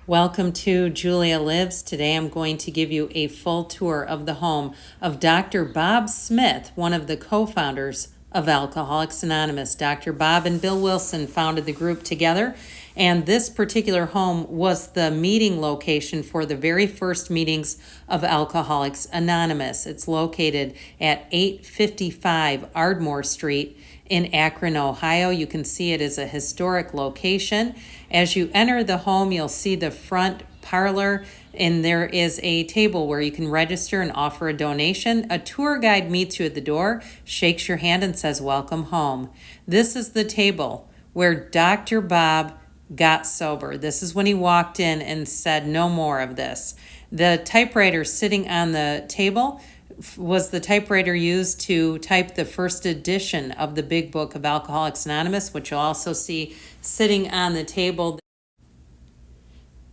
Welcome to Julia Lives. Today I'm going to give you a full tour of the home of Dr. Bob Smith, one of the co-founders of Alcoholics Anonymous. Dr. Bob and Bill Wilson founded the group together, and this particular home was the meeting location for the very first meetings of Alcoholics Anonymous. It's located at 855 Ardmore Street in Akron, Ohio. You can see it as a historic location. As you enter the home, you'll see the front parlor, and there is a table where you can register and offer a donation. A tour guide meets you at the door, shakes your hand, and says, "Welcome home." This is the table where Dr. Bob got sober. This is when he walked in and said, "No more of this." The typewriter sitting on the table was the typewriter used to type the first edition of the Big Book of Alcoholics Anonymous, which you'll also see sitting on the table.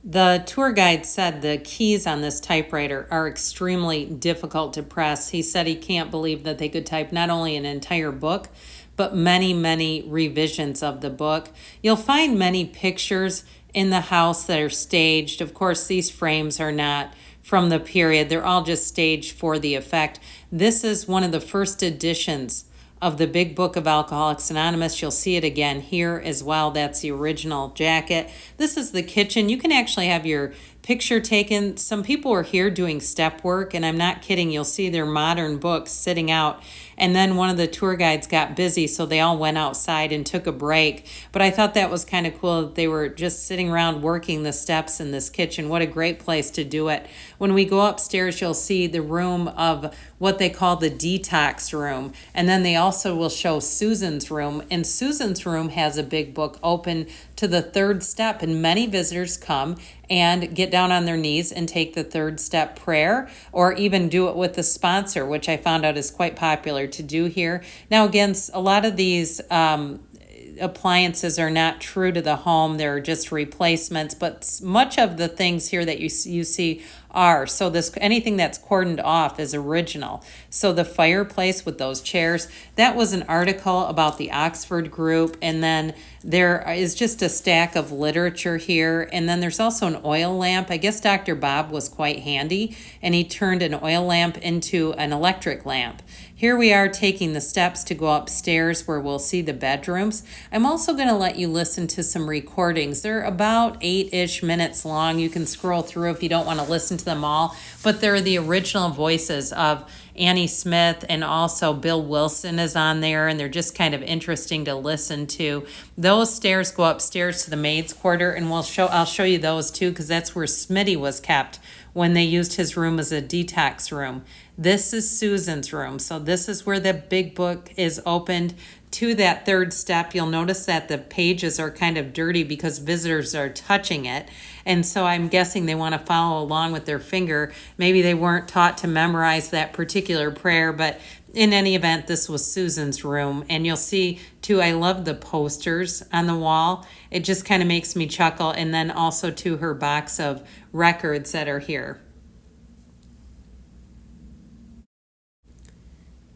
The tour guide said the keys on this typewriter are extremely difficult to press. He said he can't believe that they could type not only an entire book, but many, many revisions of the book. You'll find many pictures in the house that are staged. Of course, these frames are not from the period. They're all just staged for the effect. This is one of the first editions of the Big Book of Alcoholics Anonymous. You'll see it again here as well. That's the original jacket. This is the kitchen. You can actually have your picture taken. Some people are here doing step work, and I'm not kidding. You'll see their modern books sitting out. And then one of the tour guides got busy, so they all went outside and took a break. But I thought that was kind of cool that they were just sitting around working the steps in this kitchen. What a great place to do it. When we go upstairs, you'll see the room of what they call the detox room. And then they also will show Susan's room. And Susan's room has a big book open to the third step. And many visitors come and get down on their knees and take the third step prayer, or even do it with the sponsor, which I found out is quite popular to do here. Now, again, a lot of these appliances are not true to the home. They're just replacements, but much of the things here that you see are. So this, anything that's cordoned off is original. So the fireplace with those chairs, that was an article about the Oxford group. And then there is just a stack of literature here. And then there's also an oil lamp. I guess Dr. Bob was quite handy, and he turned an oil lamp into an electric lamp. Here we are taking the steps to go upstairs where we'll see the bedrooms. I'm also going to let you listen to some recordings. They're about 8-ish minutes long. You can scroll through if you don't want to listen to them all, but they're the original voices of Annie Smith, and also Bill Wilson is on there, and they're just kind of interesting to listen to. Those stairs go upstairs to the maid's quarter, and I'll show you those too, because that's where Smitty was kept when they used his room as a detox room. This is Susan's room. So this is where the big book is opened to that third step. You'll notice that the pages are kind of dirty because visitors are touching it. And so I'm guessing they want to follow along with their finger. Maybe they weren't taught to memorize that particular prayer, but in any event, this was Susan's room. And you'll see too, I love the posters on the wall. It just kind of makes me chuckle. And then also to her box of records that are here.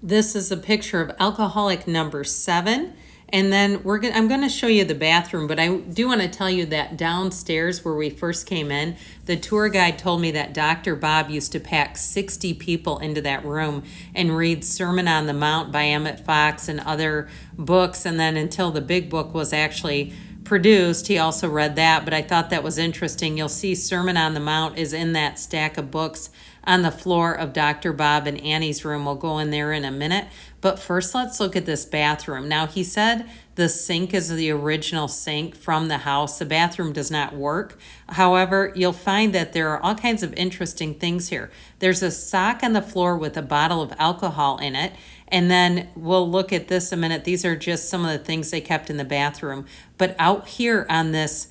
This is a picture of alcoholic number 7. And then I'm going to show you the bathroom, but I do want to tell you that downstairs where we first came in, the tour guide told me that Dr. Bob used to pack 60 people into that room and read Sermon on the Mount by Emmett Fox and other books. And then until the big book was actually produced, he also read that, but I thought that was interesting. You'll see Sermon on the Mount is in that stack of books on the floor of Dr. Bob and Annie's room. We'll go in there in a minute. But first, let's look at this bathroom. Now, he said the sink is the original sink from the house. The bathroom does not work. However, you'll find that there are all kinds of interesting things here. There's a sock on the floor with a bottle of alcohol in it. And then we'll look at this a minute. These are just some of the things they kept in the bathroom. But out here on this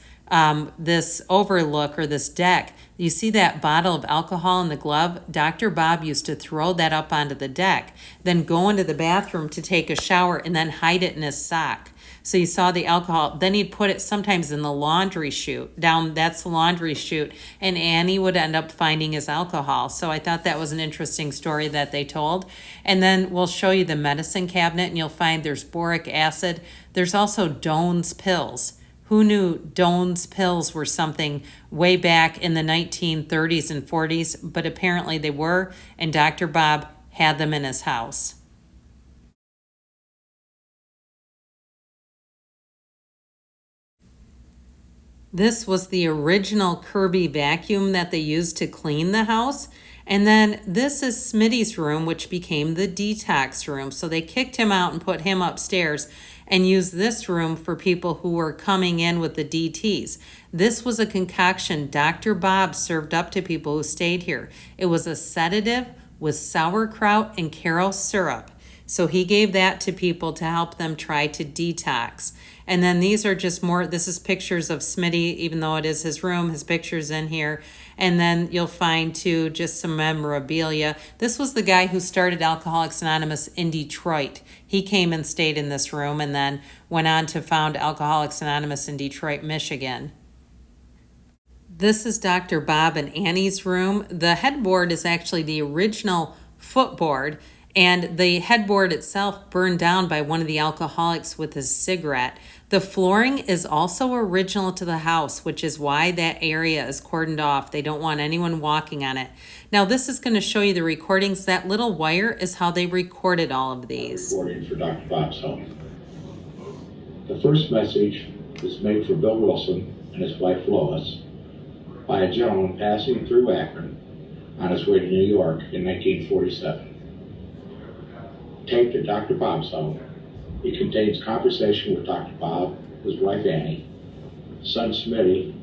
overlook or this deck, you see that bottle of alcohol in the glove? Dr. Bob used to throw that up onto the deck, then go into the bathroom to take a shower and then hide it in his sock. So you saw the alcohol. Then he'd put it sometimes in the laundry chute. That's the laundry chute. And Annie would end up finding his alcohol. So I thought that was an interesting story that they told. And then we'll show you the medicine cabinet, and you'll find there's boric acid. There's also Doan's pills Who knew Doan's pills were something way back in the 1930s and 40s, but apparently they were, and Dr. Bob had them in his house. This was the original Kirby vacuum that they used to clean the house. And then this is Smitty's room, which became the detox room. So they kicked him out and put him upstairs and used this room for people who were coming in with the DTs. This was a concoction Dr. Bob served up to people who stayed here. It was a sedative with sauerkraut and Karo syrup. So he gave that to people to help them try to detox. And then these are just more, this is pictures of Smitty, even though it is his room, his picture's in here. And then you'll find too, just some memorabilia. This was the guy who started Alcoholics Anonymous in Detroit. He came and stayed in this room and then went on to found Alcoholics Anonymous in Detroit, Michigan. This is Dr. Bob and Annie's room. The headboard is actually the original footboard, and the headboard itself burned down by one of the alcoholics with his cigarette. The flooring is also original to the house, which is why that area is cordoned off. They don't want anyone walking on it. Now this is going to show you the recordings. That little wire is how they recorded all of these. Recording for Dr. Bob's home. The first message is made for Bill Wilson and his wife Lois by a gentleman passing through Akron on his way to New York in 1947. Taped at Dr. Bob's home, it contains conversation with Dr. Bob, his wife Annie, son Smitty.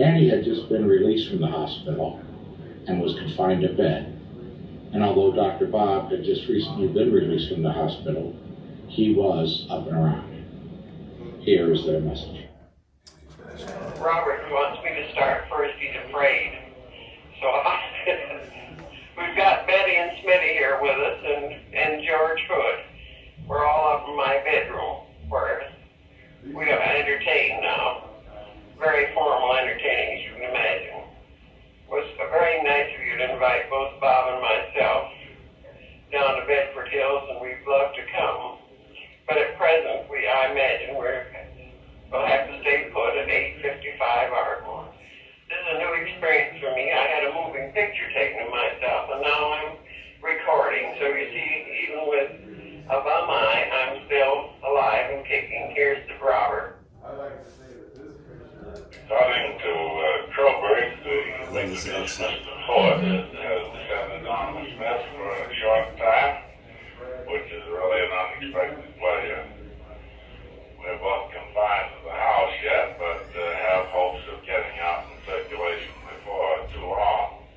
Annie had just been released from the hospital and was confined to bed. And although Dr. Bob had just recently been released from the hospital, he was up and around. Here is their message. Robert wants me to start first. He's afraid. So we've got Betty and Smitty here with us, and George Hood. We're all up in my bedroom where we entertain now. Very formal entertaining, as you can imagine. It was very nice of you to invite both Bob and myself down to Bedford Hills, and we'd love to come. But at present, I imagine we'll have to stay put at 855 Archival. This is a new experience for me. I had a moving picture taken of myself, and now I'm recording. So you see, even with a bum eye, I'm still alive and kicking. Here's to Robert. According to Troberg, the Mr. Ford has descended on the Smith for a short time, which is really an unexpected pleasure. We're both confined to the house yet, but have hopes of getting out in circulation before too long.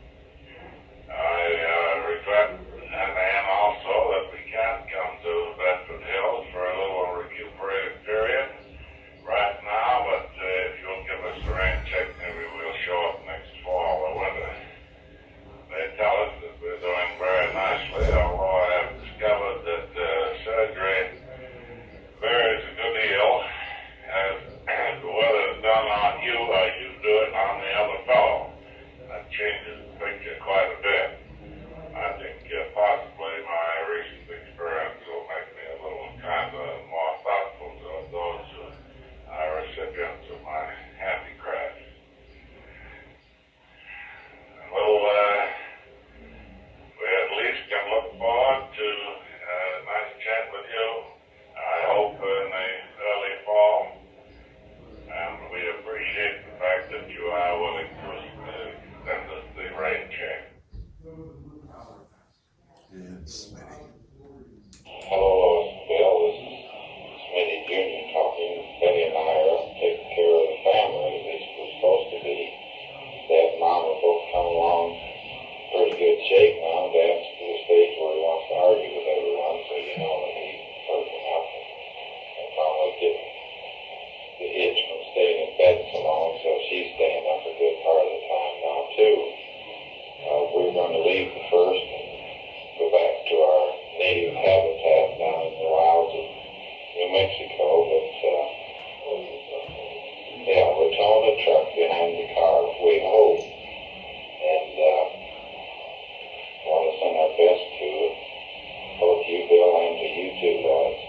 I regret and also that we can't come to Bedford Hills for a little recuperative period right now, but if you'll give us the rain check, maybe we'll show up next fall or winter. They tell us that we're doing very nicely, although I have discovered that surgery varies a good deal as to whether it's done on you or you do it on the other fellow. That changes the picture quite a bit. I think possibly my recent experience will make me a little kind of more thoughtful to those who are recipients of my handicraft. Well, we at least can look forward to a nice chat with you, I hope in the early fall, and we appreciate the fact that you are willing to send us the rain check. Hello, Lois and Bill. This is Smitty Jr. talking. Betty and I are up taking care of the family, at least we're supposed to be. Dad and Mom are both come along pretty good shape now. Dad's to the stage where he wants to argue with everyone, so you know that he's hurt enough and finally getting the itch from staying in bed so long, so she's staying up a good part of the time now too. We're going to leave the first and go back to our native habitat down in the wilds of New Mexico, but yeah, we're towing a truck behind the car, we hope, and want to send our best to both you, Bill, and to you too, Lois.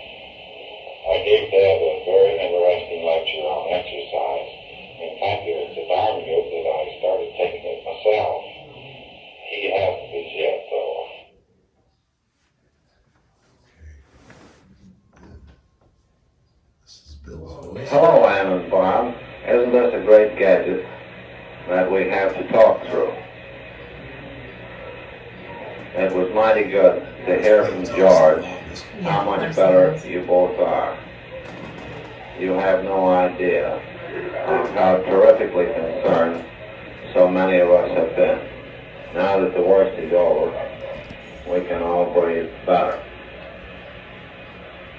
I gave Dad a very interesting lecture on Hello, Ann and Bob. Isn't this a great gadget that we have to talk through? It was mighty good to hear from George how much better you both are. You have no idea of how terrifically concerned so many of us have been. Now that the worst is over, we can all breathe better.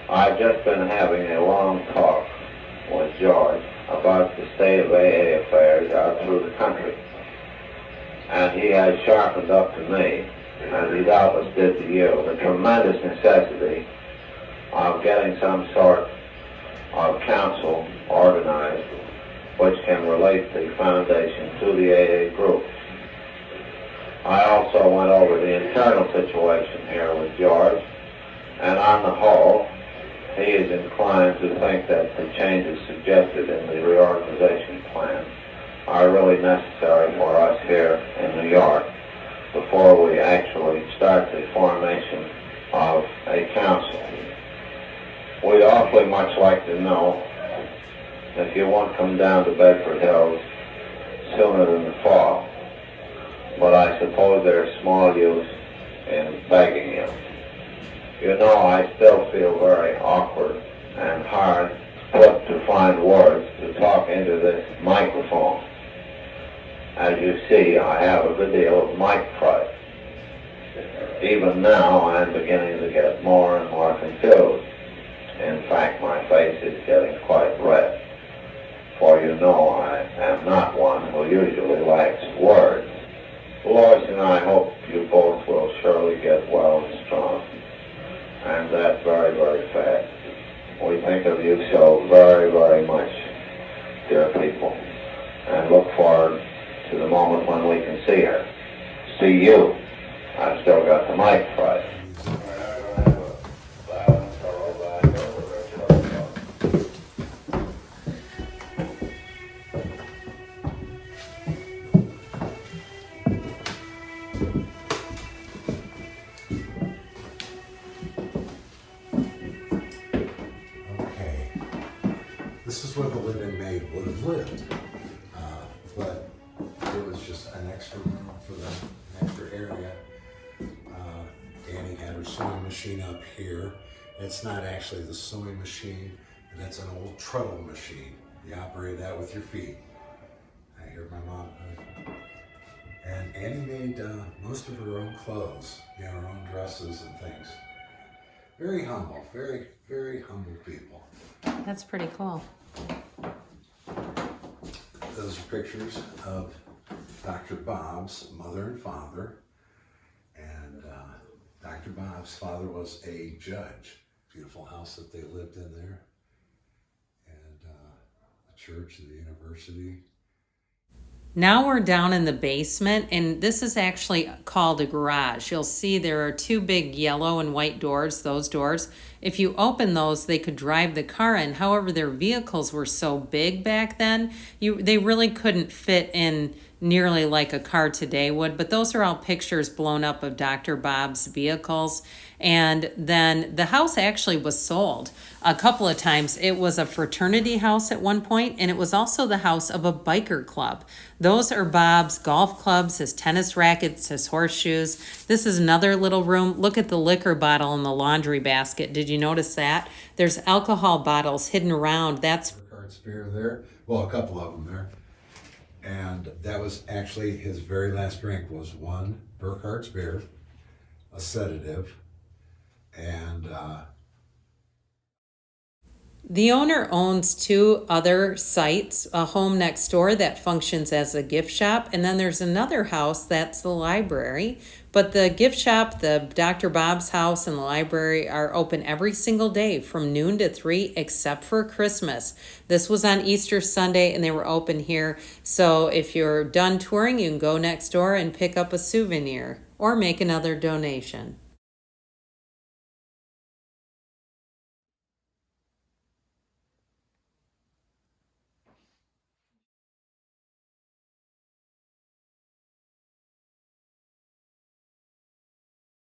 I've just been having a long talk with George about the state of AA affairs out through the country. And he has sharpened up to me, as he doubtless did to you, the tremendous necessity of getting some sort of council organized which can relate the foundation to the AA group. I also went over the internal situation here with George, and on the whole, he is inclined to think that the changes suggested in the reorganization plan are really necessary for us here in New York before we actually start the formation of a council. We'd awfully much like to know if you won't come down to Bedford Hills sooner than the fall, but I suppose there's small use in begging you. You know, I still feel very awkward and hard put to find words to talk into this microphone. As you see, I have a good deal of mic fright. Even now, I'm beginning to get more and more confused. In fact, my face is getting quite red, for you know I am not one who usually lacks words. Lois and I hope you both will surely get well and strong, and that very, very fast. We think of you so very, very much, dear people, and look forward to the moment when we can see her. See you. I've still got the mic fright. This is where the living maid would have lived, but it was just an extra room for them, an extra area. Annie had her sewing machine up here. It's not actually the sewing machine, that's an old treadle machine. You operate that with your feet. I hear my mom. And Annie made most of her own clothes, her own dresses and things. Very humble, very, very humble people. That's pretty cool. Those are pictures of Dr. Bob's mother and father. And Dr. Bob's father was a judge. Beautiful house that they lived in there. And the church, the university. Now we're down in the basement, and this is actually called a garage. You'll see there are two big yellow and white doors, those doors. If you open those, they could drive the car in. However, their vehicles were so big back then, they really couldn't fit in nearly like a car today would. But those are all pictures blown up of Dr. Bob's vehicles. And then the house actually was sold a couple of times. It was a fraternity house at one point, and it was also the house of a biker club. Those are Bob's golf clubs, his tennis rackets, his horseshoes. This is another little room. Look at the liquor bottle in the laundry basket. Did you notice that? There's alcohol bottles hidden around. That's Burkhart's beer there. Well, a couple of them there. And that was actually his very last drink was one Burkhart's beer, a sedative, and the owner owns two other sites, a home next door that functions as a gift shop, and then there's another house that's the library. But the gift shop, the Dr. Bob's house, and the library are open every single day from noon to 3 except for Christmas. This was on Easter Sunday, and they were open here. So if you're done touring, you can go next door and pick up a souvenir or make another donation.